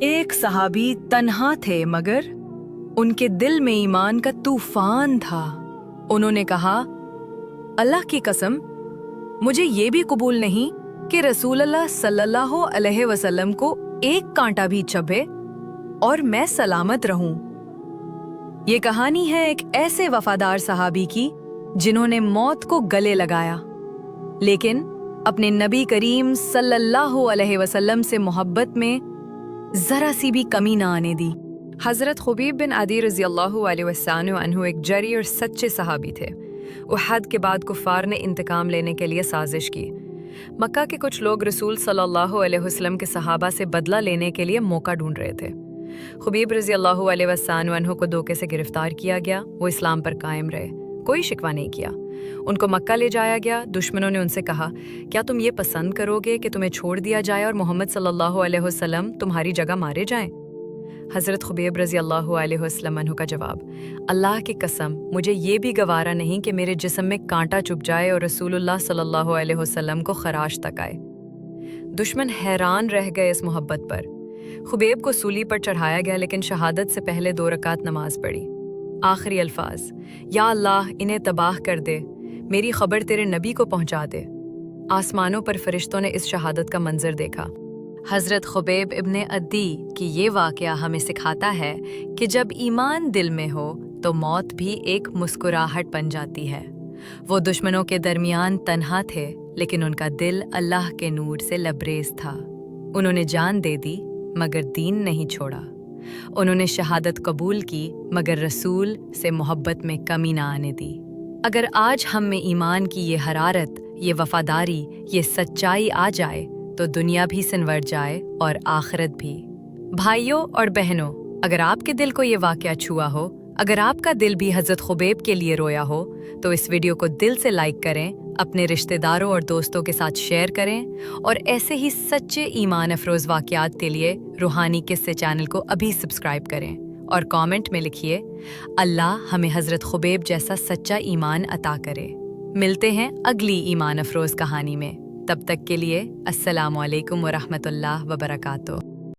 ایک صحابی تنہا تھے مگر ان کے دل میں ایمان کا طوفان تھا۔ انہوں نے کہا، اللہ کی قسم مجھے یہ بھی قبول نہیں کہ رسول اللہ صلی اللہ علیہ وسلم کو ایک کانٹا بھی چبھے اور میں سلامت رہوں۔ یہ کہانی ہے ایک ایسے وفادار صحابی کی جنہوں نے موت کو گلے لگایا لیکن اپنے نبی کریم صلی اللہ علیہ وسلم سے محبت میں ذرا سی بھی کمی نہ آنے دی۔ حضرت خبیب بن عدی رضی اللہ علیہ وسلم عنہ ایک جری اور سچے صحابی تھے۔ احد کے بعد کفار نے انتقام لینے کے لیے سازش کی۔ مکہ کے کچھ لوگ رسول صلی اللہ علیہ وسلم کے صحابہ سے بدلہ لینے کے لیے موقع ڈھونڈ رہے تھے۔ خبیب رضی اللہ علیہ وسلم عنہ کو دھوکے سے گرفتار کیا گیا۔ وہ اسلام پر قائم رہے، کوئی شکوہ نہیں کیا۔ ان کو مکہ لے جایا گیا۔ دشمنوں نے ان سے کہا، کیا تم یہ پسند کرو گے کہ تمہیں چھوڑ دیا جائے اور محمد صلی اللہ علیہ وسلم تمہاری جگہ مارے جائیں؟ حضرت خبیب رضی اللہ علیہ وسلم عنہ کا جواب، اللہ کی قسم مجھے یہ بھی گوارا نہیں کہ میرے جسم میں کانٹا چبھ جائے اور رسول اللہ صلی اللہ علیہ وسلم کو خراش تک آئے۔ دشمن حیران رہ گئے اس محبت پر۔ خبیب کو سولی پر چڑھایا گیا لیکن شہادت سے پہلے 2 رکعت نماز پڑھی۔ آخری الفاظ، یا اللہ انہیں تباہ کر دے، میری خبر تیرے نبی کو پہنچا دے۔ آسمانوں پر فرشتوں نے اس شہادت کا منظر دیکھا۔ حضرت خبیب ابن عدی کی یہ واقعہ ہمیں سکھاتا ہے کہ جب ایمان دل میں ہو تو موت بھی ایک مسکراہٹ بن جاتی ہے۔ وہ دشمنوں کے درمیان تنہا تھے لیکن ان کا دل اللہ کے نور سے لبریز تھا۔ انہوں نے جان دے دی مگر دین نہیں چھوڑا۔ انہوں نے شہادت قبول کی مگر رسول سے محبت میں کمی نہ آنے دی۔ اگر آج ہم میں ایمان کی یہ حرارت، یہ وفاداری، یہ سچائی آ جائے تو دنیا بھی سنور جائے اور آخرت بھی۔ بھائیوں اور بہنوں، اگر آپ کے دل کو یہ واقعہ چھوا ہو، اگر آپ کا دل بھی حضرت خبیب کے لیے رویا ہو تو اس ویڈیو کو دل سے لائک کریں، اپنے رشتہ داروں اور دوستوں کے ساتھ شیئر کریں اور ایسے ہی سچے ایمان افروز واقعات کے لیے روحانی قصے چینل کو ابھی سبسکرائب کریں اور کامنٹ میں لکھیے، اللہ ہمیں حضرت خبیب جیسا سچا ایمان عطا کرے۔ ملتے ہیں اگلی ایمان افروز کہانی میں، تب تک کے لیے السلام علیکم ورحمۃ اللہ وبرکاتہ۔